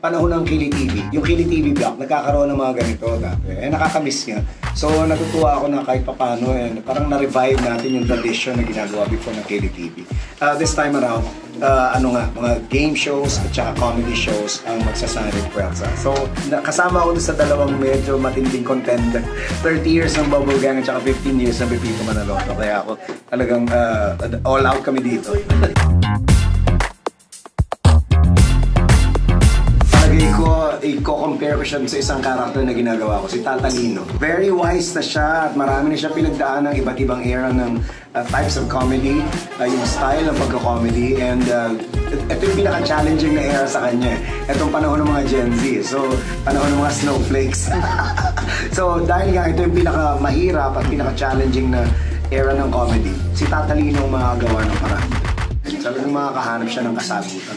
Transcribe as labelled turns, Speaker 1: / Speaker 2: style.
Speaker 1: panahon ng Kili TV. Yung Kili TV block, nagkakaroon ng mga ganito dati. Nakakamiss nga. So, natutuwa ako na kahit papano, parang na-revive natin yung tradition na ginagawa before ng Kili TV. This time around, mga game shows at saka comedy shows ang magsasanib Pwersa. So, kasama ako sa dalawang medyo matinding contender. 30 years ng Bubble Gang at saka 15 years ng Pepito Manaloto. Kaya ako talagang all out kami dito. I-compare ko siya sa isang character na ginagawa ko, si Tatalino. Very wise na siya at marami na siya pinagdaan ng iba't ibang era ng types of comedy, yung style ng pagka-comedy, and ito yung pinaka-challenging na era sa kanya. Itong panahon ng mga Gen Z, so panahon ng mga snowflakes. So dahil nga ito yung pinaka-mahirap at pinaka-challenging na era ng comedy, si Tatalino ang makagawa ng paraan. Sabi ng makakahanap siya ng kasagutan.